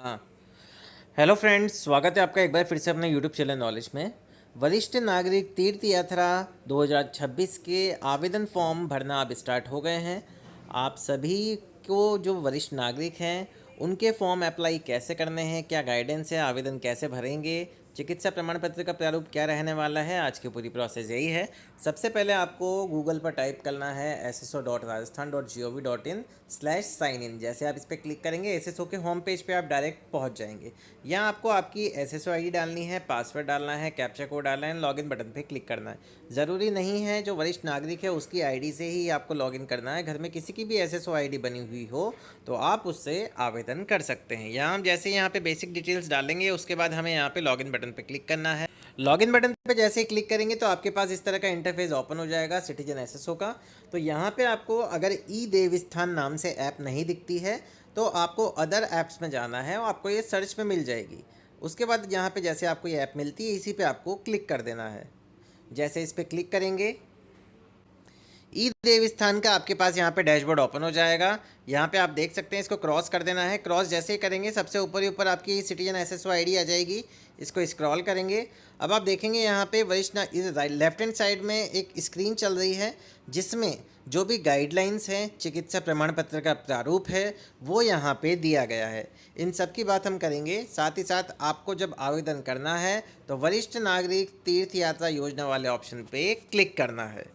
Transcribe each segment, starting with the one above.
हाँ। Hello friends, स्वागत है आपका एक बार फिर से अपने यूट्यूब चैनल नॉलेज में। वरिष्ठ नागरिक तीर्थ यात्रा 2026 के आवेदन फॉर्म भरना अब स्टार्ट हो गए हैं। आप सभी को जो वरिष्ठ नागरिक हैं उनके फॉर्म अप्लाई कैसे करने हैं, क्या गाइडेंस है, आवेदन कैसे भरेंगे, चिकित्सा प्रमाण पत्र का प्रारूप क्या रहने वाला है, आज की पूरी प्रोसेस यही है। सबसे पहले आपको गूगल पर टाइप करना है sso.rajasthan.gov.in/sign-in। जैसे आप इस पर क्लिक करेंगे एसएसओ के होम पेज पे आप डायरेक्ट पहुंच जाएंगे। यहाँ आपको आपकी एसएसओ आईडी डालनी है, पासवर्ड डालना है, कैप्चा कोड डालना है, लॉगिन बटन पे क्लिक करना है। ज़रूरी नहीं है जो वरिष्ठ नागरिक है उसकी आईडी से ही आपको लॉगिन करना है। घर में किसी की भी एसएसओ आईडी बनी हुई हो तो आप उससे आवेदन कर सकते हैं। यहाँ हम जैसे यहाँ पे बेसिक डिटेल्स डालेंगे उसके बाद हमें यहाँ पे लॉगिन बटन पे क्लिक करना है। लॉगिन बटन पे जैसे ही क्लिक करेंगे तो आपके पास इस तरह का इंटरफेस ओपन हो जाएगा सिटीजन एसएसओ का। तो यहाँ पे आपको अगर ई देवस्थान नाम से ऐप नहीं दिखती है तो आपको अदर ऐप्स में जाना है और आपको ये सर्च में मिल जाएगी। उसके बाद यहाँ पे जैसे आपको ये ऐप मिलती है इसी पे आपको क्लिक कर देना है। जैसे इस पर क्लिक करेंगे ई देवस्थान का आपके पास यहाँ पे डैशबोर्ड ओपन हो जाएगा। यहाँ पे आप देख सकते हैं, इसको क्रॉस कर देना है। क्रॉस जैसे ही करेंगे सबसे ऊपर ही ऊपर आपकी सिटीजन एसएसओ आईडी आ जाएगी। इसको स्क्रॉल करेंगे। अब आप देखेंगे यहाँ पे वरिष्ठ लेफ्ट हैंड साइड में एक स्क्रीन चल रही है जिसमें जो भी गाइडलाइंस हैं, चिकित्सा प्रमाण पत्र का प्रारूप है वो यहाँ पे दिया गया है। इन सब की बात हम करेंगे। साथ ही साथ आपको जब आवेदन करना है तो वरिष्ठ नागरिक तीर्थ यात्रा योजना वाले ऑप्शन पे क्लिक करना है।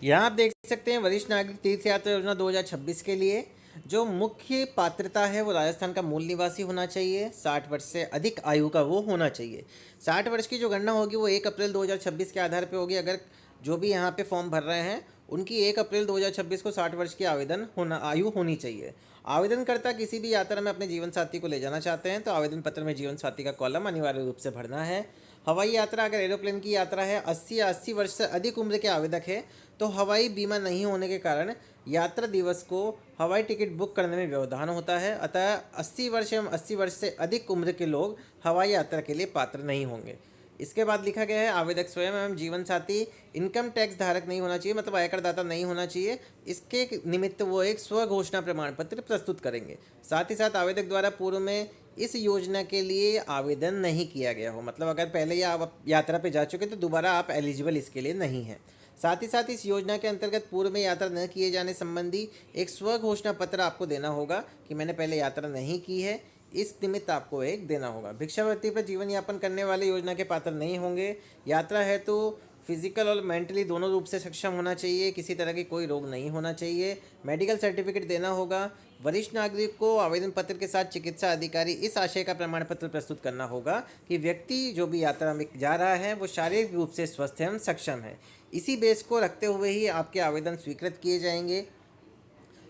यहाँ आप देख सकते हैं वरिष्ठ नागरिक तीर्थ यात्रा योजना 2026 के लिए जो मुख्य पात्रता है वो राजस्थान का मूल निवासी होना चाहिए, 60 वर्ष से अधिक आयु का वो होना चाहिए। 60 वर्ष की जो गणना होगी वो 1 अप्रैल 2026 के आधार पे होगी। अगर जो भी यहाँ पे फॉर्म भर रहे हैं उनकी 1 अप्रैल 2026 को 60 वर्ष की आयु होनी चाहिए। आवेदनकर्ता किसी भी यात्रा में अपने जीवन साथी को ले जाना चाहते हैं तो आवेदन पत्र में जीवन साथी का कॉलम अनिवार्य रूप से भरना है। हवाई यात्रा, अगर एरोप्लेन की यात्रा है, 80 या 80 वर्ष से अधिक उम्र के आवेदक है तो हवाई बीमा नहीं होने के कारण यात्रा दिवस को हवाई टिकट बुक करने में व्यवधान होता है। अतः 80 वर्ष एवं 80 वर्ष से अधिक उम्र के लोग हवाई यात्रा के लिए पात्र नहीं होंगे। इसके बाद लिखा गया है आवेदक स्वयं एवं जीवन साथी इनकम टैक्स धारक नहीं होना चाहिए, मतलब आयकरदाता नहीं होना चाहिए। इसके निमित्त वो एक स्व घोषणा प्रमाण पत्र प्रस्तुत करेंगे। साथ ही साथ आवेदक द्वारा पूर्व में इस योजना के लिए आवेदन नहीं किया गया हो, मतलब अगर पहले ही आप यात्रा पे जा चुके तो दोबारा आप एलिजिबल इसके लिए नहीं हैं। साथ ही साथ इस योजना के अंतर्गत पूर्व में यात्रा न किए जाने संबंधी एक स्व घोषणा पत्र आपको देना होगा कि मैंने पहले यात्रा नहीं की है, इस निमित्त आपको एक देना होगा। भिक्षावृत्ति पर जीवन यापन करने वाले योजना के पात्र नहीं होंगे। यात्रा है तो फिजिकल और मेंटली दोनों रूप से सक्षम होना चाहिए, किसी तरह की कोई रोग नहीं होना चाहिए। मेडिकल सर्टिफिकेट देना होगा। वरिष्ठ नागरिक को आवेदन पत्र के साथ चिकित्सा अधिकारी इस आशय का प्रमाण पत्र प्रस्तुत करना होगा कि व्यक्ति जो भी यात्रा में जा रहा है वो शारीरिक रूप से स्वस्थ एवं सक्षम है। इसी बेस को रखते हुए ही आपके आवेदन स्वीकृत किए जाएंगे।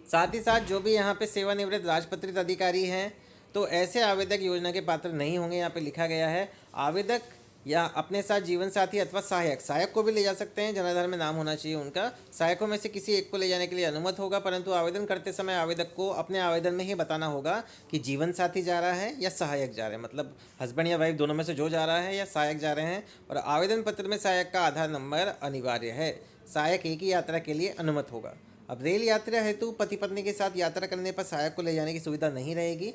साथ ही साथ जो भी यहाँ पे सेवानिवृत्त राजपत्रित अधिकारी हैं तो ऐसे आवेदक योजना के पात्र नहीं होंगे। यहाँ पे लिखा गया है आवेदक या अपने साथ जीवन साथी अथवा सहायक को भी ले जा सकते हैं, जनाधार में नाम होना चाहिए उनका। सहायकों में से किसी एक को ले जाने के लिए अनुमत होगा, परंतु आवेदन करते समय आवेदक को अपने आवेदन में ही बताना होगा कि जीवन साथी जा रहा है या सहायक जा रहे हैं, मतलब हस्बैंड या वाइफ दोनों में से जो जा रहा है या सहायक जा रहे हैं। और आवेदन पत्र में सहायक का आधार नंबर अनिवार्य है। सहायक एक ही यात्रा के लिए अनुमत होगा। अब रेल यात्रा हेतु पति पत्नी के साथ यात्रा करने पर सहायक को ले जाने की सुविधा नहीं रहेगी।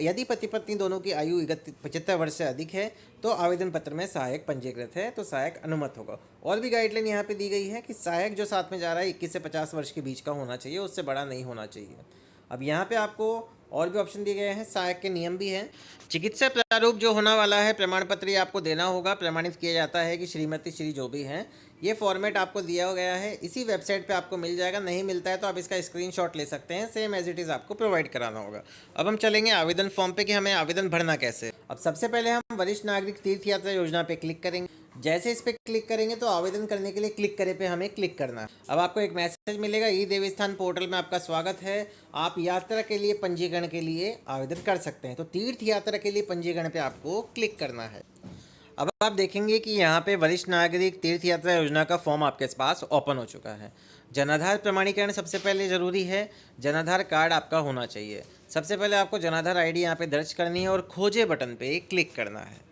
यदि पति पत्नी दोनों की आयु 75 वर्ष से अधिक है तो आवेदन पत्र में सहायक पंजीकृत है तो सहायक अनुमत होगा। और भी गाइडलाइन यहाँ पे दी गई है कि सहायक जो साथ में जा रहा है 21 से 50 वर्ष के बीच का होना चाहिए, उससे बड़ा नहीं होना चाहिए। अब यहाँ पे आपको और भी ऑप्शन दिए गए हैं, सहायक के नियम भी हैं। चिकित्सा प्रारूप जो होना वाला है, प्रमाण पत्र ये आपको देना होगा। प्रमाणित किया जाता है कि श्रीमती श्री जो भी हैं, ये फॉर्मेट आपको दिया गया है, इसी वेबसाइट पे आपको मिल जाएगा। नहीं मिलता है तो आप इसका स्क्रीनशॉट ले सकते हैं, सेम एज इट इज़ आपको प्रोवाइड कराना होगा। अब हम चलेंगे आवेदन फॉर्म पे कि हमें आवेदन भरना कैसे। अब सबसे पहले हम वरिष्ठ नागरिक तीर्थ यात्रा योजना पे क्लिक करेंगे। जैसे इस पे क्लिक करेंगे तो आवेदन करने के लिए क्लिक करे पे हमें क्लिक करना है। अब आपको एक मैसेज मिलेगा, ई देवस्थान पोर्टल में आपका स्वागत है, आप यात्रा के लिए पंजीकरण के लिए आवेदन कर सकते हैं। तो तीर्थ यात्रा के लिए पंजीकरण पे आपको क्लिक करना है। अब आप देखेंगे कि यहाँ पे वरिष्ठ नागरिक तीर्थ यात्रा योजना का फॉर्म आपके पास ओपन हो चुका है। जनाधार प्रमाणीकरण सबसे पहले ज़रूरी है, जनाधार कार्ड आपका होना चाहिए। सबसे पहले आपको जनाधार आईडी यहाँ पे दर्ज करनी है और खोजे बटन पे क्लिक करना है।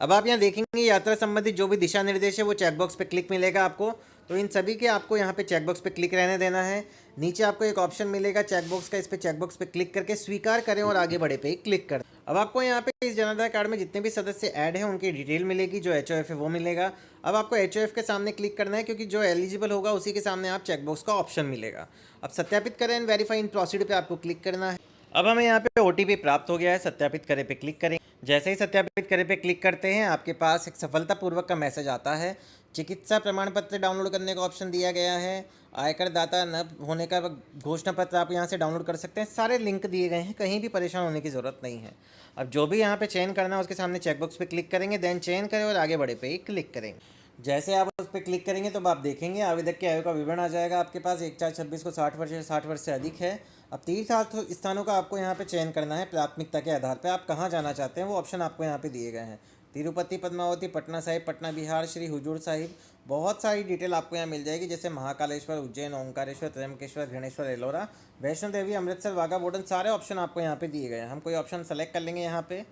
अब आप यहाँ देखेंगे यात्रा संबंधित जो भी दिशा निर्देश है वो चेकबॉक्स पे क्लिक मिलेगा आपको। तो इन सभी के आपको यहाँ पे चेकबॉक्स पे क्लिक रहने देना है। नीचे आपको एक ऑप्शन मिलेगा चेकबॉक्स का, इस पे चेकबॉक्स पे क्लिक करके स्वीकार करें और आगे बढ़े पे क्लिक करें। अब आपको यहाँ पे इस जनआधार कार्ड में जितने भी सदस्य ऐड हैं उनकी डिटेल मिलेगी, जो HOF है वो मिलेगा। अब आपको HOF के सामने क्लिक करना है, क्योंकि जो एलिजिबल होगा उसी के सामने आप चेकबॉक्स का ऑप्शन मिलेगा। अब सत्यापित करें एंड वेरीफाई इन प्रोसीड पे आपको क्लिक करना है। अब हमें यहाँ पे OTP प्राप्त हो गया है, सत्यापित करें पे क्लिक करें। जैसे ही सत्यापित करें पे क्लिक करते हैं आपके पास एक सफलतापूर्वक का मैसेज आता है। चिकित्सा प्रमाण पत्र डाउनलोड करने का ऑप्शन दिया गया है। आयकर दाता न होने का घोषणा पत्र आप यहाँ से डाउनलोड कर सकते हैं। सारे लिंक दिए गए हैं, कहीं भी परेशान होने की ज़रूरत नहीं है। अब जो भी यहाँ पे चयन करना है उसके सामने चेकबॉक्स पे क्लिक करेंगे, देन चयन करें और आगे बढ़े पे ही क्लिक करेंगे। जैसे आप उस पर क्लिक करेंगे तो आप देखेंगे आवेदक के आयु का विवरण आ जाएगा आपके पास। 1/4/26 को 60 वर्ष से अधिक है। अब तीर्थ स्थानों का आपको यहाँ पे चयन करना है प्राथमिकता के आधार पे, आप कहाँ जाना चाहते हैं वो ऑप्शन आपको यहाँ पे दिए गए हैं। तिरुपति, पद्मावती, पटना साहिब, पटना बिहार, श्री हुजूर साहिब, बहुत सारी डिटेल आपको यहाँ मिल जाएगी, जैसे महाकालेश्वर, उज्जैन, ओंकारेश्वर, त्र्यंबकेश्वर, घृणेश्वर, एलोरा, वैष्णो देवी, अमृतसर, वाघा बॉर्डर, सारे ऑप्शन आपको यहाँ पे दिए गए हैं। हम कोई ऑप्शन सेलेक्ट कर लेंगे यहाँ पे।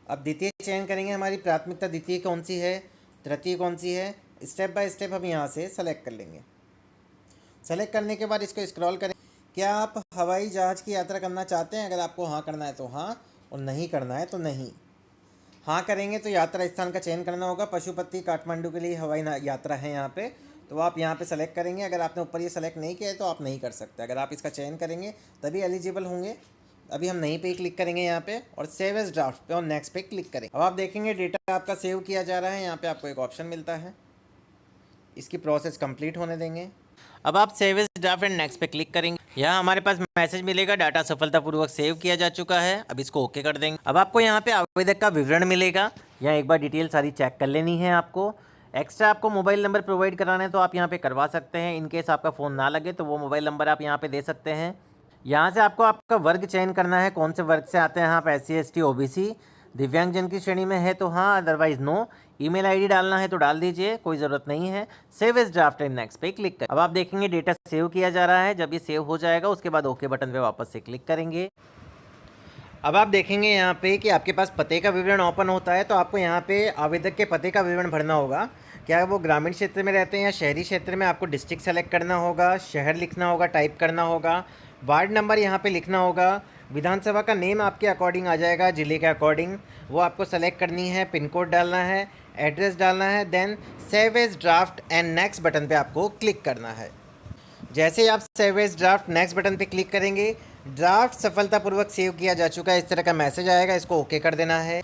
अब द्वितीय चयन करेंगे, हमारी प्राथमिकता द्वितीय कौन सी है, तृतीय कौन सी है, स्टेप बाय स्टेप हम यहाँ से सेलेक्ट कर लेंगे। सेलेक्ट करने के बाद इसको स्क्रॉल करें। क्या आप हवाई जहाज़ की यात्रा करना चाहते हैं? अगर आपको हाँ करना है तो हाँ, और नहीं करना है तो नहीं। हाँ करेंगे तो यात्रा स्थान का चयन करना होगा। पशुपति, काठमांडू के लिए हवाई यात्रा है यहाँ पे, तो आप यहाँ पे सेलेक्ट करेंगे। अगर आपने ऊपर ये सेलेक्ट नहीं किया है तो आप नहीं कर सकते। अगर आप इसका चयन करेंगे तभी एलिजिबल होंगे। अभी हम नहीं पे क्लिक करेंगे यहाँ पे और सेव एज ड्राफ्ट पे और नेक्स्ट पे क्लिक करेंगे। अब आप देखेंगे डेटा आपका सेव किया जा रहा है। यहाँ पे आपको एक ऑप्शन मिलता है, इसकी प्रोसेस कंप्लीट होने देंगे। अब आप save as draft and next पे क्लिक करेंगे। यहाँ हमारे पास मैसेज मिलेगा, डाटा सफलतापूर्वक सेव किया जा चुका है। अब इसको ओके कर देंगे। अब आपको यहाँ पे आवेदक का विवरण मिलेगा। यहाँ एक बार डिटेल सारी चेक कर लेनी है आपको। एक्स्ट्रा आपको मोबाइल नंबर प्रोवाइड कराना है तो आप यहाँ पे करवा सकते हैं। इनकेस आपका फ़ोन ना लगे तो वो मोबाइल नंबर आप यहाँ पे दे सकते हैं। यहाँ से आपको आपका वर्ग चयन करना है, कौन से वर्ग से आते हैं आप, SC ST OBC, दिव्यांगजन की श्रेणी में है तो हाँ, अदरवाइज नो। ईमेल आईडी डालना है तो डाल दीजिए, कोई ज़रूरत नहीं है। Save as draft and next पे क्लिक करें। अब आप देखेंगे डेटा सेव किया जा रहा है। जब ये सेव हो जाएगा उसके बाद ओके बटन पे वापस से क्लिक करेंगे। अब आप देखेंगे यहाँ पे कि आपके पास पते का विवरण ओपन होता है, तो आपको यहाँ पे आवेदक के पते का विवरण भरना होगा। क्या वो ग्रामीण क्षेत्र में रहते हैं या शहरी क्षेत्र में, आपको डिस्ट्रिक्ट सेलेक्ट करना होगा, शहर लिखना होगा, टाइप करना होगा, वार्ड नंबर यहाँ पे लिखना होगा, विधानसभा का नेम आपके अकॉर्डिंग आ जाएगा, ज़िले के अकॉर्डिंग वो आपको सेलेक्ट करनी है, पिन कोड डालना है, एड्रेस डालना है, then save as draft and next button पे आपको क्लिक करना है। जैसे ही आप save as draft next button पे क्लिक करेंगे, ड्राफ्ट सफलतापूर्वक सेव किया जा चुका है, इस तरह का मैसेज आएगा। इसको ओके कर देना है।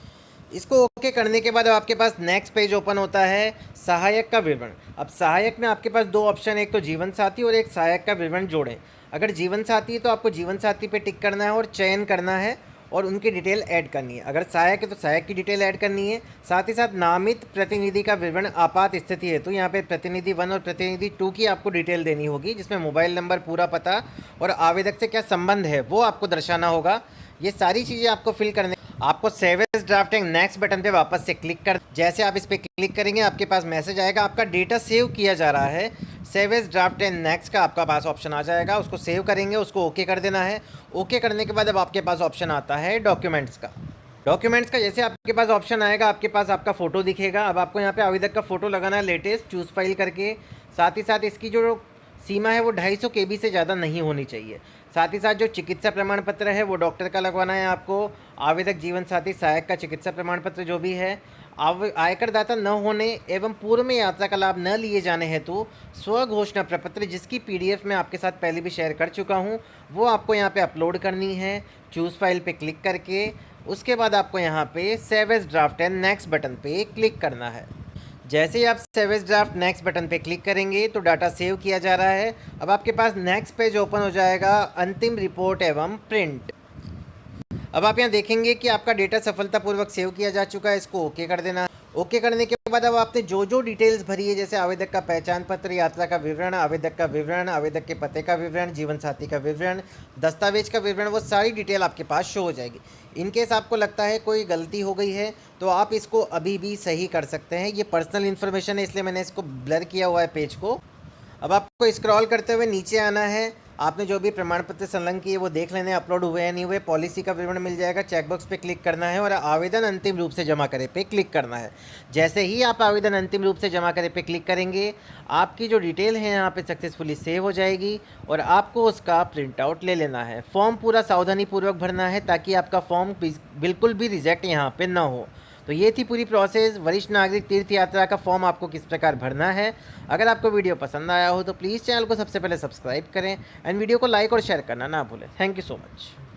इसको ओके करने के बाद आपके पास नेक्स्ट पेज ओपन होता है, सहायक का विवरण। अब सहायक में आपके पास दो ऑप्शन है, एक तो जीवन साथी और एक सहायक का विवरण जोड़ें। अगर जीवन साथी है तो आपको जीवन साथी पे टिक करना है और चयन करना है और उनकी डिटेल ऐड करनी है। अगर सहायक है तो सहायक की डिटेल ऐड करनी है। साथ ही साथ नामित प्रतिनिधि का विवरण आपात स्थिति है तो यहाँ पे प्रतिनिधि 1 और प्रतिनिधि 2 की आपको डिटेल देनी होगी, जिसमें मोबाइल नंबर, पूरा पता और आवेदक से क्या संबंध है वो आपको दर्शाना होगा। ये सारी चीज़ें आपको फिल करने। आपको save as drafting next button पे वापस से क्लिक कर, जैसे आप इस पर क्लिक करेंगे आपके पास मैसेज आएगा, आपका डेटा सेव किया जा रहा है। Save as draft and next का आपका पास ऑप्शन आ जाएगा, उसको सेव करेंगे, उसको ओके कर देना है। ओके करने के बाद अब आपके पास ऑप्शन आता है डॉक्यूमेंट्स का। डॉक्यूमेंट्स का जैसे आपके पास ऑप्शन आएगा, आपके पास आपका फ़ोटो दिखेगा। अब आपको यहाँ पे आवेदक का फ़ोटो लगाना है लेटेस्ट, चूज़ फाइल करके। साथ ही साथ इसकी जो सीमा है वो 250 KB से ज़्यादा नहीं होनी चाहिए। साथ ही साथ जो चिकित्सा प्रमाण पत्र है वो डॉक्टर का लगवाना है आपको। आवेदक, जीवन साथी, सहायक का चिकित्सा प्रमाण पत्र जो भी है। आयकर दाता न होने एवं पूर्व में यात्रा का लाभ न लिए जाने हेतु स्व घोषणा प्रपत्र, जिसकी PDF मैं आपके साथ पहले भी शेयर कर चुका हूँ, वो आपको यहाँ पे अपलोड करनी है। चूज़ फाइल पे क्लिक करके उसके बाद आपको यहाँ पे save as draft and next button पे क्लिक करना है। जैसे ही आप save as draft next button पे क्लिक करेंगे तो डाटा सेव किया जा रहा है। अब आपके पास नेक्स्ट पेज ओपन हो जाएगा, अंतिम रिपोर्ट एवं प्रिंट। अब आप यहाँ देखेंगे कि आपका डेटा सफलतापूर्वक सेव किया जा चुका है, इसको ओके कर देना। ओके करने के बाद अब आपने जो जो डिटेल्स भरी है, जैसे आवेदक का पहचान पत्र, यात्रा का विवरण, आवेदक का विवरण, आवेदक के पते का विवरण, जीवन साथी का विवरण, दस्तावेज का विवरण, वो सारी डिटेल आपके पास शो हो जाएगी। इनकेस आपको लगता है कोई गलती हो गई है तो आप इसको अभी भी सही कर सकते हैं। ये पर्सनल इन्फॉर्मेशन है इसलिए मैंने इसको ब्लर किया हुआ है पेज को। अब आपको स्क्रॉल करते हुए नीचे आना है। आपने जो भी प्रमाण पत्र संलग्न किए वो देख लेने, अपलोड हुए या नहीं हुए। पॉलिसी का विवरण मिल जाएगा, चेकबॉक्स पे क्लिक करना है और आवेदन अंतिम रूप से जमा करें पे क्लिक करना है। जैसे ही आप आवेदन अंतिम रूप से जमा करें पे क्लिक करेंगे, आपकी जो डिटेल है यहाँ पे सक्सेसफुली सेव हो जाएगी और आपको उसका प्रिंट आउट ले लेना है। फॉर्म पूरा सावधानीपूर्वक भरना है ताकि आपका फॉर्म बिल्कुल भी रिजेक्ट यहाँ पे ना हो। तो ये थी पूरी प्रोसेस। वरिष्ठ नागरिक तीर्थ यात्रा का फॉर्म आपको किस प्रकार भरना है। अगर आपको वीडियो पसंद आया हो तो प्लीज़ चैनल को सबसे पहले सब्सक्राइब करें एंड वीडियो को लाइक और शेयर करना ना भूलें। Thank you so much.